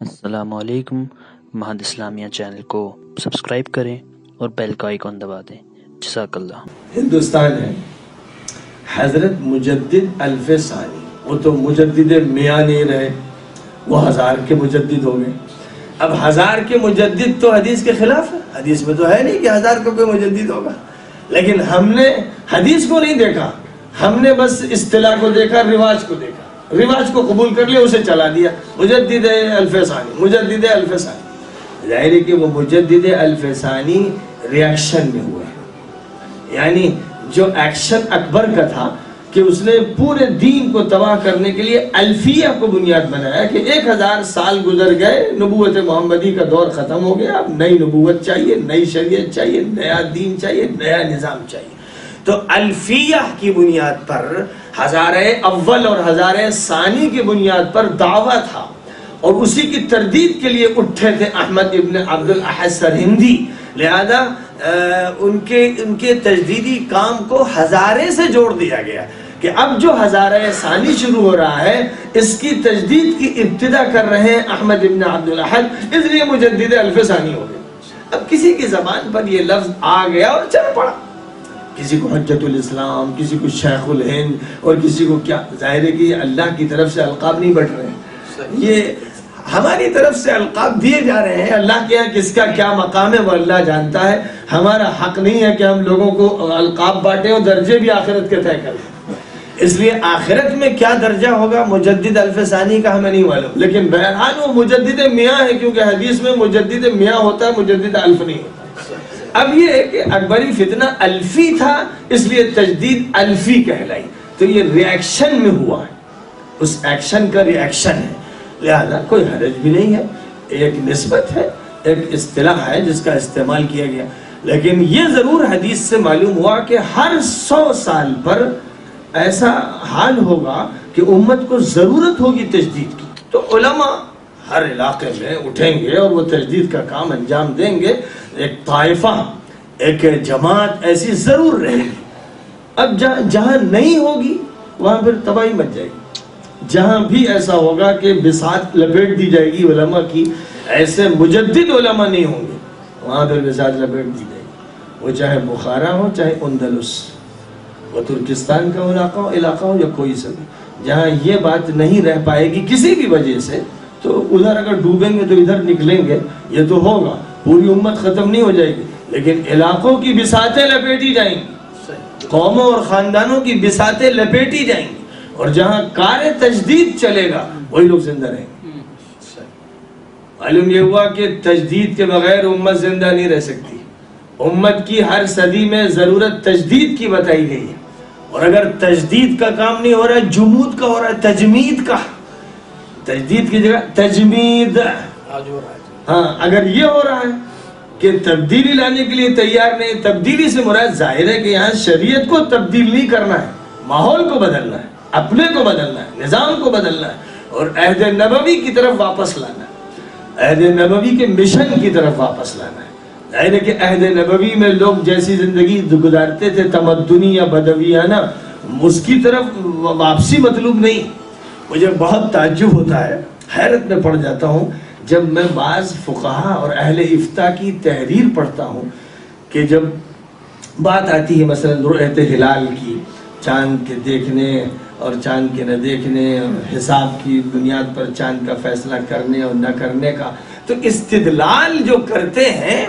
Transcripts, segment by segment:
السلام علیکم. مہد اسلامیہ چینل کو سبسکرائب کریں اور بیل کا آئیکن دبا دیں. جزاک اللہ. ہندوستان ہے حضرت مجدد الف ثانی، وہ تو مجدد میاں نہیں رہے، وہ 1000 کے مجدد ہو گئے. اب 1000 کے مجدد تو حدیث کے خلاف ہے، حدیث میں تو ہے نہیں کہ 1000 کا کوئی مجدد ہوگا. لیکن ہم نے حدیث کو نہیں دیکھا، ہم نے بس اصطلاح کو دیکھا، رواج کو دیکھا، رواج کو قبول کر لیا، اسے چلا دیا. مجدد الف ثانی، مجدد الف ثانی. ظاہر ہے کہ وہ مجدد الف ثانی ریاکشن میں ہوا ہے، یعنی جو ایکشن اکبر کا تھا کہ اس نے پورے دین کو تباہ کرنے کے لیے الفیہ کو بنیاد بنایا کہ 1000 سال گزر گئے، نبوت محمدی کا دور ختم ہو گیا، اب نئی نبوت چاہیے، نئی شریعت چاہیے، نیا دین چاہیے، نیا نظام چاہیے. تو الفیہ کی بنیاد پر ہزارہ اول اور ہزارہ ثانی کی بنیاد پر دعویٰ تھا، اور اسی کی تردید کے لیے اٹھے تھے احمد ابن عبد الاحد سرہندی. لہذا ان کے تجدیدی کام کو ہزارے سے جوڑ دیا گیا کہ اب جو ہزارہ ثانی شروع ہو رہا ہے اس کی تجدید کی ابتدا کر رہے ہیں احمد ابن عبد الاحد، اس لیے مجدد الف ثانی ہو گئے. اب کسی کی زبان پر یہ لفظ آ گیا اور چل پڑا، کسی کو حجت الاسلام، کسی کو شیخ الہند، اور کسی کو کیا. ظاہر ہے کہ اللہ کی طرف سے القاب نہیں بٹ رہے ہیں، یہ ہماری طرف سے القاب دیے جا رہے ہیں. اللہ کے یہاں کس کا کیا مقام ہے وہ اللہ جانتا ہے. ہمارا حق نہیں ہے کہ ہم لوگوں کو القاب بانٹیں اور درجے بھی آخرت کے طے کریں. اس لیے آخرت میں کیا درجہ ہوگا مجدد الف ثانی کا ہمیں نہیں معلوم، لیکن بہرحال وہ مجدد میاں ہے، کیونکہ حدیث میں مجدد میاں ہوتا ہے، مجدد الف نہیں ہوتا. اب یہ ہے کہ اکبری فتنہ الفی تھا، اس لیے تجدید الفی کہلائی. تو یہ ریاکشن میں ہوا ہے، اس ایکشن کا ریاکشن ہے، لہذا کوئی حرج بھی نہیں ہے. ایک نسبت ہے، ایک اصطلاح ہے جس کا استعمال کیا گیا. لیکن یہ ضرور حدیث سے معلوم ہوا کہ ہر 100 سال پر ایسا حال ہوگا کہ امت کو ضرورت ہوگی تجدید کی، تو علماء ہر علاقے میں اٹھیں گے اور وہ تجدید کا کام انجام دیں گے. ایک طائفہ، ایک جماعت ایسی ضرور رہے گی. اب جہاں نہیں ہوگی وہاں پھر تباہی مچ جائے گی. جہاں بھی ایسا ہوگا کہ بساط لپیٹ دی جائے گی علماء کی، ایسے مجدد علماء نہیں ہوں گے، وہاں پھر بساط لپیٹ دی جائے گی. وہ چاہے بخارا ہو، چاہے اندلس، وہ ترکستان کا علاقہ ہو یا کوئی سا بھی، جہاں یہ بات نہیں رہ پائے گی کسی بھی وجہ سے، تو ادھر اگر ڈوبیں گے تو ادھر نکلیں گے. یہ تو ہوگا، پوری امت ختم نہیں ہو جائے گی، لیکن علاقوں کی بساطیں لپیٹی جائیں گی، قوموں اور خاندانوں کی بساطیں لپیٹی جائیں گی، اور جہاں کار تجدید چلے گا وہی لوگ زندہ رہیں گے. معلوم یہ ہوا کہ تجدید کے بغیر امت زندہ نہیں رہ سکتی. امت کی ہر صدی میں ضرورت تجدید کی بتائی گئی ہے، اور اگر تجدید کا کام نہیں ہو رہا ہے، جمود کا ہو رہا ہے، تجمید کا، تجدید کی جگہ تجمید. ہاں، اگر یہ ہو رہا ہے کہ تبدیلی لانے کے لیے تیار نہیں، تبدیلی سے مراد ظاہر ہے کہ یہاں شریعت کو تبدیل نہیں کرنا ہے، ماحول کو بدلنا ہے، اپنے کو بدلنا ہے، نظام کو بدلنا ہے، اور عہد نبوی کی طرف واپس لانا ہے، عہد نبوی کے مشن کی طرف واپس لانا ہے. ظاہر ہے کہ عہد نبوی میں لوگ جیسی زندگی گزارتے تھے تمدنی یا بدویانہ، اس کی طرف واپسی مطلوب نہیں. مجھے بہت تعجب ہوتا ہے، حیرت میں پڑ جاتا ہوں جب میں بعض فقہا اور اہل افتاء کی تحریر پڑھتا ہوں کہ جب بات آتی ہے مثلا رؤیت ہلال کی، چاند کے دیکھنے اور چاند کے نہ دیکھنے، اور حساب کی بنیاد پر چاند کا فیصلہ کرنے اور نہ کرنے کا، تو استدلال جو کرتے ہیں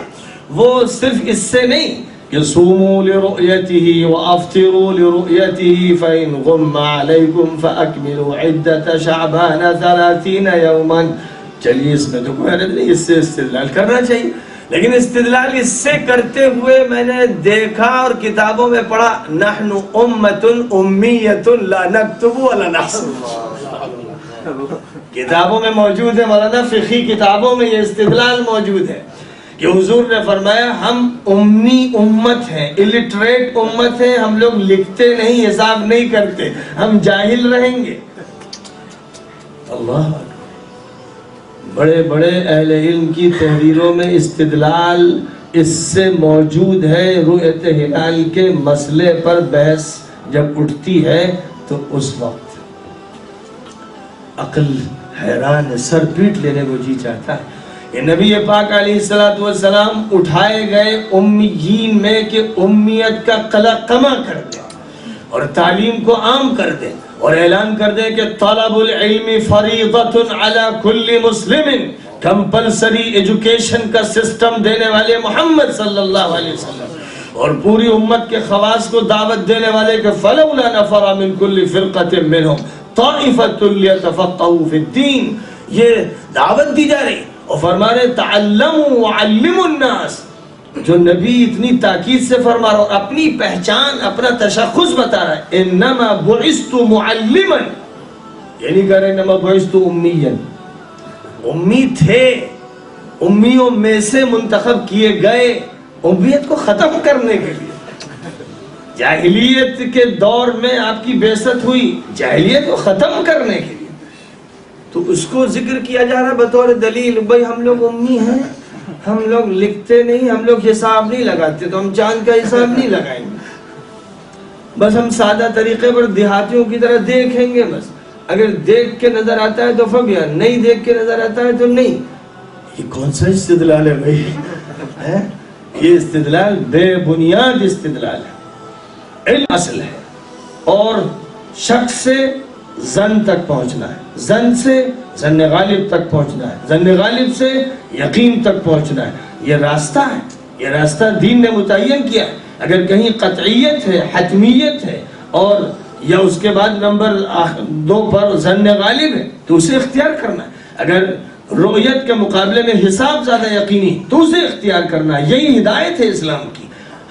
وہ صرف اس سے نہیں کہ صوموا لرؤیتہ وافطروا لرؤیتہ فإن غم علیکم فأکملوا عدۃ شعبان 30 یوما. چلیے اس میں تو کوئی حرج نہیں، اس سے استدلال کرنا چاہیے. لیکن استدلال اس سے کرتے ہوئے میں نے دیکھا اور کتابوں میں پڑھا، نحن امۃ امیۃ لا نکتب ولا نحسب. کتابوں میں موجود ہے، مولانا فقہی کتابوں میں یہ استدلال موجود ہے کہ حضور نے فرمایا ہم امی امت ہیں، الٹریٹ امت ہیں، ہم لوگ لکھتے نہیں، حساب نہیں کرتے، ہم جاہل رہیں گے. اللہ بڑے بڑے اہل علم کی تحریروں میں استدلال اس سے موجود ہے. رؤیت ہلال کے مسئلے پر بحث جب اٹھتی ہے تو اس وقت عقل حیران ہے، سر پیٹ لینے کو جی چاہتا ہے۔ یہ نبی پاک علیہ الصلوۃ والسلام اٹھائے گئے امیین میں کہ امیت کا قلقمہ کر دیں اور تعلیم کو عام کر دیں اور اعلان کر دیں کہ طلب العلم فریضۃ علی کل مسلم، کمپلسری ایجوکیشن کا سسٹم دینے والے محمد صلی اللہ علیہ وسلم اور پوری امت کے خواص کو دعوت دینے والے کہ فلولا نفر من کل فرقۃ منہم طائفۃ لیتفقہوا فی الدین، یہ دعوت دی جا رہی اور فرما رہے تعلموا وعلموا الناس۔ جو نبی اتنی تاکید سے فرما رہا اور اپنی پہچان اپنا تشخص بتا رہا ہے، انما بعثت معلما، یعنی کہہ رہے انما بعثت امیا، امی تھے، امیوں میں سے منتخب کیے گئے امیت کو ختم کرنے کے لیے۔ جاہلیت کے دور میں آپ کی بعثت ہوئی جاہلیت کو ختم کرنے کے لیے، تو اس کو ذکر کیا جا رہا بطور دلیل، بھائی ہم لوگ امی ہیں، ہم لوگ لکھتے نہیں، ہم لوگ حساب نہیں لگاتے، تو ہم چاند کا حساب نہیں لگائیں گے، بس ہم سادہ طریقے پر دیہاتیوں کی طرح دیکھیں گے، بس اگر دیکھ کے نظر آتا ہے تو فبیا، نہیں دیکھ کے نظر آتا ہے تو نہیں۔ یہ کون سا استدلال ہے بھائی؟ یہ استدلال بے بنیاد استدلال ہے۔ علم اصل ہے اور شک سے ظن تک پہنچنا ہے، ظن سے ظن غالب تک پہنچنا ہے، ظن غالب سے یقین تک پہنچنا ہے، یہ راستہ ہے، یہ راستہ دین نے متعین کیا ہے۔ اگر کہیں قطعیت ہے، حتمیت ہے اور یا اس کے بعد نمبر 2 پر ظن غالب ہے تو اسے اختیار کرنا ہے، اگر رؤیت کے مقابلے میں حساب زیادہ یقینی تو اسے اختیار کرنا ہے، یہی ہدایت ہے اسلام کی۔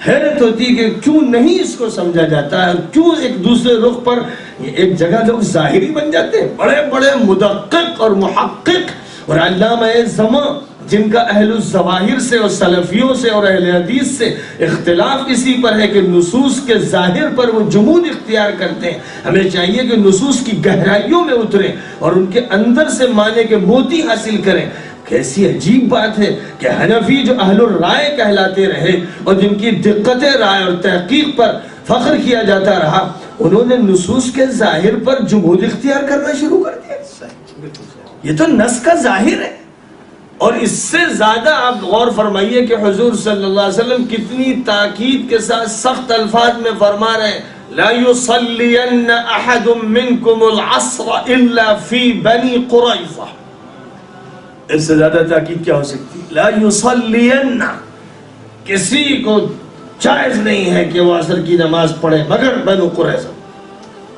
حیرت ہوتی کہ کیوں نہیں اس کو سمجھا جاتا ہے، کیوں ایک دوسرے رخ پر ایک جگہ لوگ ظاہری بن جاتے ہیں، بڑے بڑے مدقق اور محقق اور علامہ زمان جن کا اہل الظواہر سے اور سلفیوں سے اور اہل حدیث سے اختلاف اسی پر ہے کہ نصوص کے ظاہر پر وہ جمود اختیار کرتے ہیں۔ ہمیں چاہیے کہ نصوص کی گہرائیوں میں اتریں اور ان کے اندر سے معنی کے موتی حاصل کریں۔ کیسی عجیب بات ہے کہ حنفی جو اہل الرائے کہلاتے رہے اور جن کی دقت رائے اور تحقیق پر فخر کیا جاتا رہا، انہوں نے نصوص کے ظاہر پر جمود اختیار کرنا شروع کر دیا۔ یہ تو نص کا ظاہر ہے۔ اور اس سے زیادہ آپ غور فرمائیے کہ حضور صلی اللہ علیہ وسلم کتنی تاکید کے ساتھ سخت الفاظ میں فرما رہے ہیں، لا يصلين احد منكم العصر الا في بني قريظة۔ اس سے زیادہ تاکید کیا ہو سکتی؟ لا يصلين، کسی کو جائز نہیں ہے کہ وہ عصر کی نماز پڑھے مگر بنو قریظہ،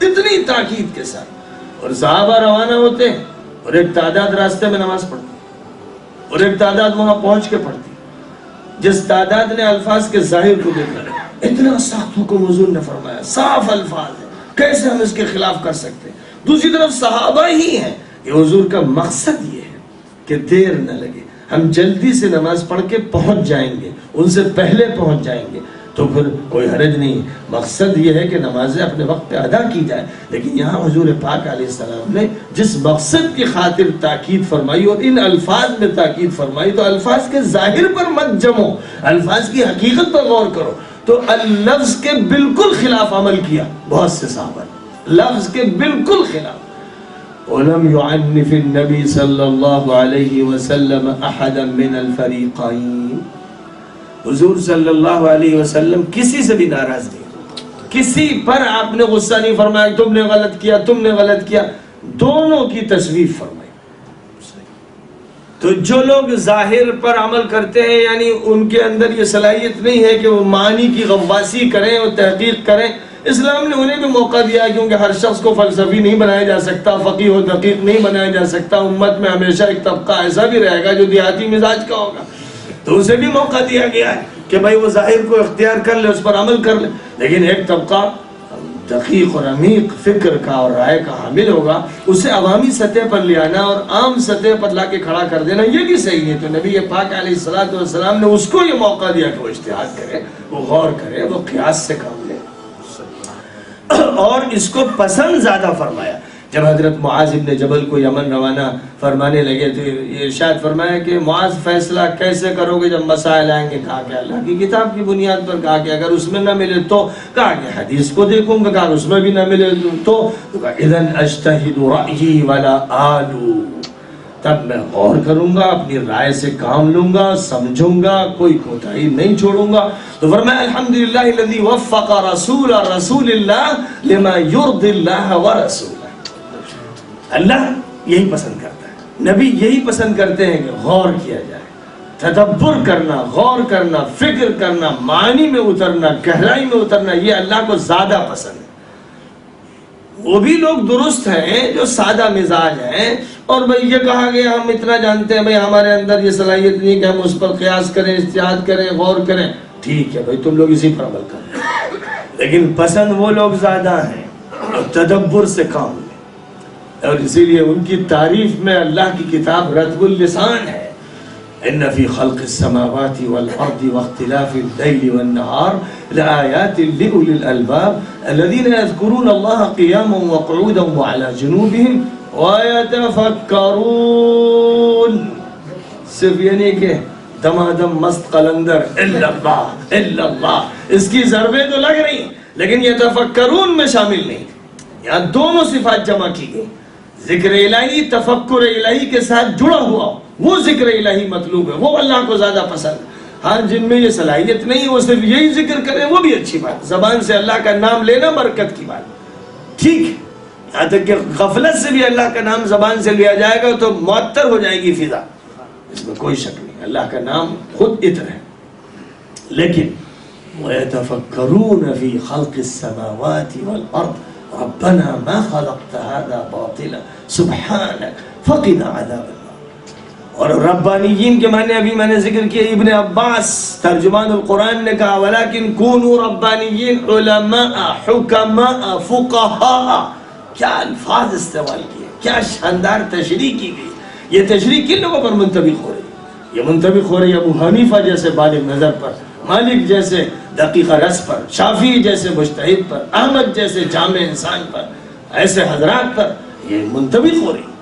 اتنی تاکید کے ساتھ۔ اور صحابہ روانہ ہوتے ہیں اور ایک تعداد راستے میں نماز پڑھتی اور ایک تعداد وہاں پہنچ کے پڑھتی۔ جس تعداد نے الفاظ کے ظاہر کو دیکھا، اتنا سخت حکم حضور نے فرمایا، صاف الفاظ ہیں، کیسے ہم اس کے خلاف کر سکتے ہیں؟ دوسری طرف صحابہ ہی ہیں کہ حضور کا مقصد یہ ہے کہ دیر نہ لگے، ہم جلدی سے نماز پڑھ کے پہنچ جائیں گے، ان سے پہلے پہنچ جائیں گے، تو پھر کوئی حرج نہیں۔ مقصد یہ ہے کہ نمازیں اپنے وقت پہ ادا کی جائیں، لیکن یہاں حضور پاک علیہ السلام نے جس مقصد کی خاطر تاکید فرمائی اور ان الفاظ میں تاکید فرمائی، تو الفاظ کے ظاہر پر مت جمو، الفاظ کی حقیقت پر غور کرو۔ تو اللفظ کے بالکل خلاف عمل کیا بہت سے صحابہ نے، لفظ کے بالکل خلاف۔ وَلَمْ يُعَنِّفِ النَّبِي صلی اللہ علیہ وسلم احدا من الفریقین، حضور صلی اللہ علیہ وسلم کسی سے بھی ناراض نہیں، کسی پر آپ نے غصہ نہیں فرمایا تم نے غلط کیا، تم نے غلط کیا، دونوں کی تصویف فرمائی۔ تو جو لوگ ظاہر پر عمل کرتے ہیں، یعنی ان کے اندر یہ صلاحیت نہیں ہے کہ وہ معنی کی غواصی کریں اور تحقیق کریں، اسلام نے انہیں بھی موقع دیا، کیونکہ ہر شخص کو فلسفی نہیں بنایا جا سکتا، فقیہ و دقیق نہیں بنایا جا سکتا۔ امت میں ہمیشہ ایک طبقہ ایسا بھی رہے گا جو دیہاتی مزاج کا ہوگا، تو اسے بھی موقع دیا گیا ہے کہ بھائی وہ ظاہر کو اختیار کر لے، اس پر عمل کر لے۔ لیکن ایک طبقہ دقیق اور عمیق فکر کا اور رائے کا حامل ہوگا، اسے عوامی سطح پر لے آنا اور عام سطح پر لا کے کھڑا کر دینا یہ بھی صحیح ہے۔ تو نبی پاک علیہ الصلوۃ والسلام نے اس کو یہ موقع دیا کہ وہ اجتہاد کرے، وہ غور کرے، وہ قیاس سے کام لے، اور اس کو پسند زیادہ فرمایا۔ جب حضرت معاذ ابن جبل کو یمن روانہ فرمانے لگے تو یہ ارشاد فرمایا کہ معاذ فیصلہ کیسے کرو گے جب مسائل آئیں گے؟ کہا کہ اللہ کی کتاب کی بنیاد پر، کہا کہ اگر اس میں نہ ملے تو، کہا کہ حدیث کو دیکھوں گا، کہا اس میں بھی نہ ملے تو، کہا اذن اجتہد رأیی ولا آلو، تب میں غور کروں گا، اپنی رائے سے کام لوں گا، سمجھوں گا، کوئی کوتاہی نہیں چھوڑوں گا۔ تو فرمایا الحمدللہ الذی وفق رسول اللہ لما یرضی اللہ ورسولہ۔ اللہ یہی پسند کرتا ہے، نبی یہی پسند کرتے ہیں کہ غور کیا جائے، تدبر کرنا، غور کرنا، فکر کرنا، معنی میں اترنا، گہرائی میں اترنا، یہ اللہ کو زیادہ پسند ہے۔ وہ بھی لوگ درست ہیں جو سادہ مزاج ہیں، اور بھئی یہ کہا گیا ہم اتنا جانتے ہیں، بھئی ہمارے اندر یہ صلاحیت نہیں کہ ہم اس پر قیاس کریں، اجتہاد کریں، غور کریں، ٹھیک ہے بھئی تم لوگ اسی پر عمل کریں، لیکن پسند وہ لوگ زیادہ ہیں اور تدبر سے کام لیں۔ اور اسی لیے ان کی تعریف میں اللہ کی کتاب رطب اللسان ہے۔ ان فی خلق السماوات والارض واختلاف الليل والنهار لآیات لأولی الالباب الذین یذکرون اللہ قیاما وقعودا وعلى جنوبهم وَيَتَفَكَّرُونَ، صرف یہ نہیں کہ دمادم مست قلندر الا اللہ الا اللہ، اس کی ضربیں تو لگ رہی لیکن یتفکرون میں شامل نہیں۔ یہاں دونوں صفات جمع کی گئی، ذکر الہی تفکر الہی کے ساتھ جڑا ہوا، وہ ذکر الہی مطلوب ہے، وہ اللہ کو زیادہ پسند۔ ہاں جن میں یہ صلاحیت نہیں وہ صرف یہی ذکر کریں، وہ بھی اچھی بات، زبان سے اللہ کا نام لینا برکت کی بات، ٹھیک ہے، یہاں تک کہ غفلت سے بھی اللہ کا نام زبان سے لیا جائے گا تو معطر ہو جائے گی فضا، اس میں کوئی شک نہیں، اللہ کا نام خود عطر ہے۔ لیکن وَيَتَفَكَّرُونَ فِي خَلْقِ السَّمَاوَاتِ وَالْأَرْضِ رَبَّنَا مَا خَلَقْتَ هَذَا بَاطِلًا سُبْحَانَكَ فَقِنَا عَذَابَ النَّارِ۔ اور ربانیین کے معنی ابھی میں نے ذکر کیا، ابن عباس ترجمان القرآن نے کہا وَلَكِنْ كُونُوا رَبَّانِيِّينَ عُلَمَاءَ حُكَمَاءَ فُقَهَاءَ۔ کیا الفاظ استعمال کیے، کیا شاندار تشریح کی گئی۔ یہ تشریح کن لوگوں پر منطبق ہو رہی ہے؟ یہ منطبق ہو رہی ہے ابو حنیفہ جیسے بالغ نظر پر، مالک جیسے دقیق رس پر، شافعی جیسے مجتہد پر، احمد جیسے جامع انسان پر، ایسے حضرات پر یہ منطبق ہو رہی ہے۔